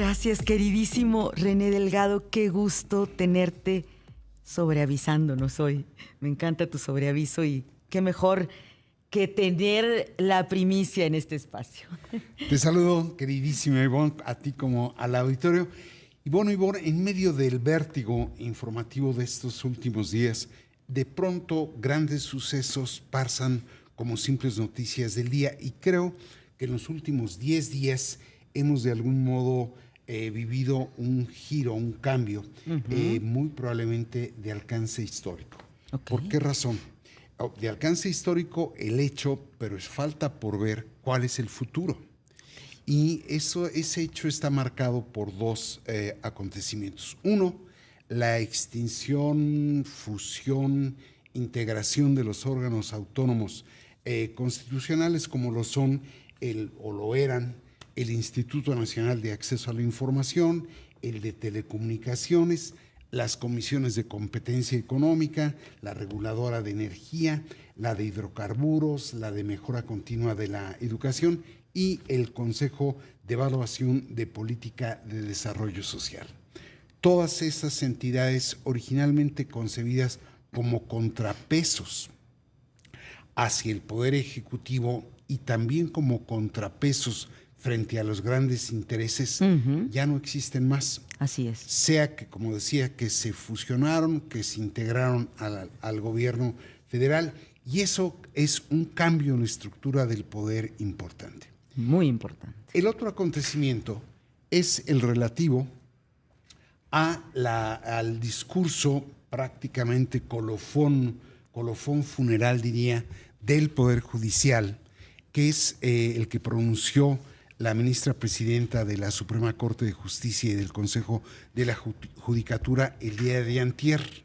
Gracias, queridísimo René Delgado. Qué gusto tenerte sobreavisándonos hoy. Me encanta tu sobreaviso y qué mejor que tener la primicia en este espacio. Te saludo, queridísima Ivonne, a ti como al auditorio. Y bueno, Ivonne, en medio del vértigo informativo de estos últimos días, de pronto grandes sucesos pasan como simples noticias del día y creo que en los últimos 10 días hemos de algún modo vivido un giro, un cambio, muy probablemente de alcance histórico. Okay. ¿Por qué razón? De alcance histórico el hecho, pero falta por ver cuál es el futuro. Y ese hecho está marcado por dos acontecimientos. Uno, la extinción, fusión, integración de los órganos autónomos constitucionales como lo son o lo eran el Instituto Nacional de Acceso a la Información, el de Telecomunicaciones, las comisiones de competencia económica, la reguladora de energía, la de hidrocarburos, la de mejora continua de la educación y el Consejo de Evaluación de Política de Desarrollo Social. Todas esas entidades originalmente concebidas como contrapesos hacia el Poder Ejecutivo y también como contrapesos frente a los grandes intereses, ya no existen más. Así es. Sea que, como decía, que se fusionaron, que se integraron al gobierno federal, y eso es un cambio en la estructura del poder importante. Muy importante. El otro acontecimiento es el relativo al discurso prácticamente colofón funeral, diría, del Poder Judicial, que es el que pronunció la ministra presidenta de la Suprema Corte de Justicia y del Consejo de la Judicatura el día de antier.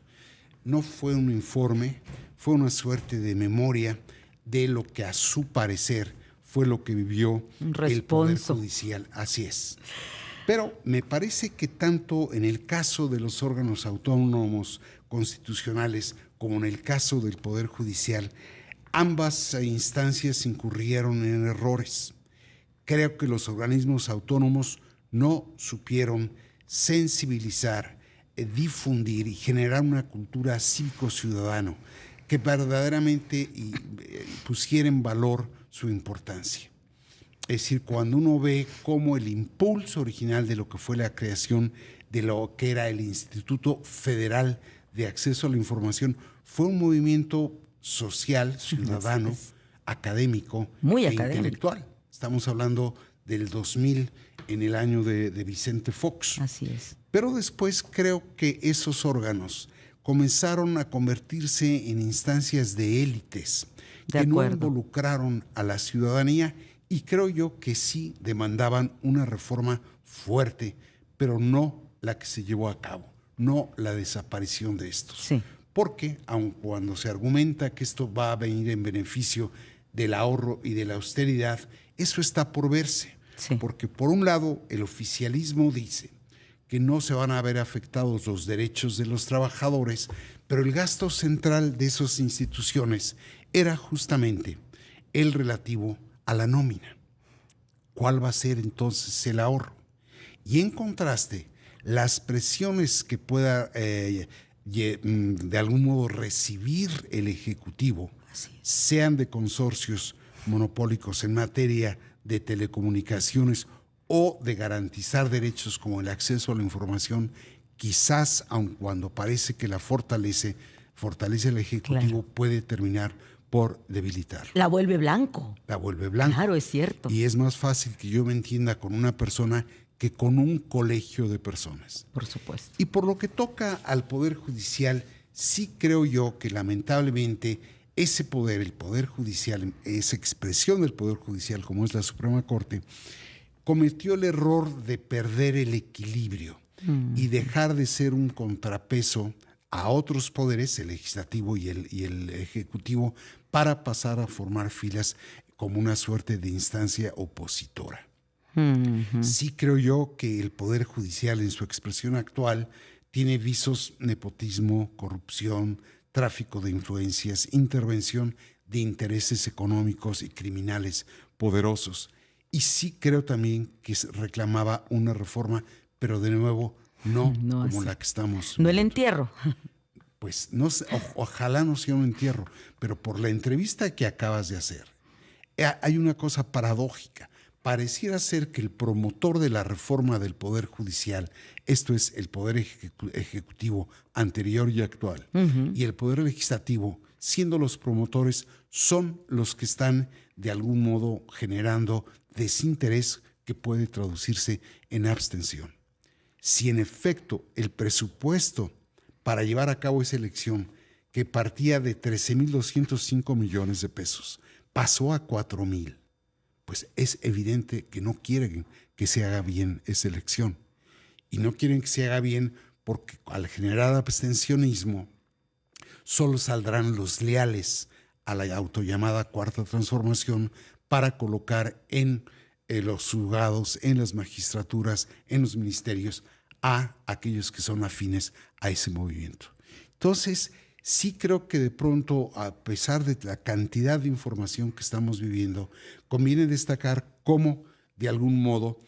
No fue un informe, fue una suerte de memoria de lo que a su parecer fue lo que vivió el Poder Judicial. Así es. Pero me parece que tanto en el caso de los órganos autónomos constitucionales como en el caso del Poder Judicial, ambas instancias incurrieron en errores. Creo que los organismos autónomos no supieron sensibilizar, difundir y generar una cultura cívico-ciudadano que verdaderamente pusiera en valor su importancia. Es decir, cuando uno ve cómo el impulso original de lo que fue la creación de lo que era el Instituto Federal de Acceso a la Información fue un movimiento social, ciudadano, académico, muy académico, intelectual. Estamos hablando del 2000, en el año de Vicente Fox. Así es. Pero después creo que esos órganos comenzaron a convertirse en instancias de élites que no involucraron a la ciudadanía y creo yo que sí demandaban una reforma fuerte, pero no la que se llevó a cabo, no la desaparición de estos. Sí. Porque aun cuando se argumenta que esto va a venir en beneficio del ahorro y de la austeridad, eso está por verse. Sí. Porque por un lado el oficialismo dice que no se van a ver afectados los derechos de los trabajadores, pero el gasto central de esas instituciones era justamente el relativo a la nómina. ¿Cuál va a ser entonces el ahorro? Y en contraste, las presiones que pueda de algún modo recibir el Ejecutivo, sean de consorcios monopólicos en materia de telecomunicaciones o de garantizar derechos como el acceso a la información, quizás, aun cuando parece que la fortalece el Ejecutivo, puede terminar por debilitar. La vuelve blanco. La vuelve blanco. Claro, es cierto. Y es más fácil que yo me entienda con una persona que con un colegio de personas. Por supuesto. Y por lo que toca al Poder Judicial, sí creo yo que lamentablemente ese poder, el Poder Judicial, esa expresión del Poder Judicial como es la Suprema Corte, cometió el error de perder el equilibrio y dejar de ser un contrapeso a otros poderes, el legislativo y el ejecutivo, para pasar a formar filas como una suerte de instancia opositora. Sí creo yo que el Poder Judicial en su expresión actual tiene visos nepotismo, corrupción, tráfico de influencias, intervención de intereses económicos y criminales poderosos. Y sí creo también que reclamaba una reforma, pero de nuevo no como así. la que estamos No el viendo. entierro. Pues no sé, ojalá no sea un entierro, pero por la entrevista que acabas de hacer, hay una cosa paradójica. Pareciera ser que el promotor de la reforma del Poder Judicial, esto es el Poder Ejecutivo anterior y actual, y el Poder Legislativo, siendo los promotores, son los que están de algún modo generando desinterés que puede traducirse en abstención. Si en efecto el presupuesto para llevar a cabo esa elección, que partía de 13,205 millones de pesos, pasó a 4,000, pues es evidente que no quieren que se haga bien esa elección. Y no quieren que se haga bien porque al generar abstencionismo, solo saldrán los leales a la autollamada Cuarta Transformación para colocar en los juzgados, en las magistraturas, en los ministerios, a aquellos que son afines a ese movimiento. Entonces, sí creo que de pronto, a pesar de la cantidad de información que estamos viviendo, conviene destacar cómo, de algún modo,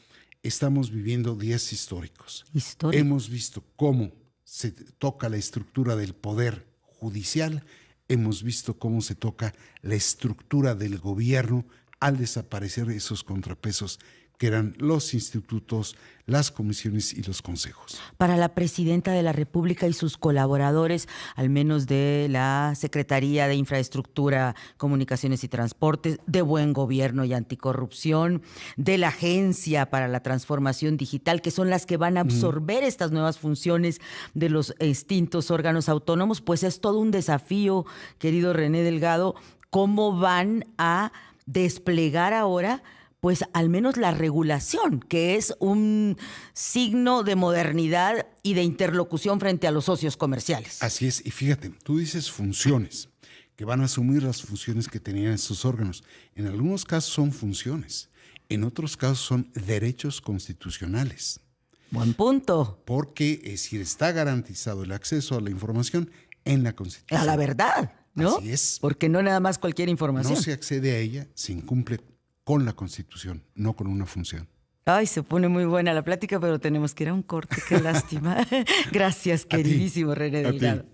estamos viviendo días históricos. Hemos visto cómo se toca la estructura del poder judicial, hemos visto cómo se toca la estructura del gobierno al desaparecer esos contrapesos que eran los institutos, las comisiones y los consejos. Para la presidenta de la República y sus colaboradores, al menos de la Secretaría de Infraestructura, Comunicaciones y Transportes, de Buen Gobierno y Anticorrupción, de la Agencia para la Transformación Digital, que son las que van a absorber estas nuevas funciones de los distintos órganos autónomos, pues es todo un desafío, querido René Delgado, cómo van a desplegar ahora pues al menos la regulación, que es un signo de modernidad y de interlocución frente a los socios comerciales. Así es, y fíjate, tú dices funciones, que van a asumir las funciones que tenían estos órganos. En algunos casos son funciones, en otros casos son derechos constitucionales. Buen punto. Porque si está garantizado el acceso a la información en la Constitución. A la verdad, ¿no? Así es. Porque no nada más cualquier información. No se accede a ella, se incumple con la Constitución, no con una función. Ay, se pone muy buena la plática, pero tenemos que ir a un corte, qué lástima. Gracias, queridísimo René Delgado.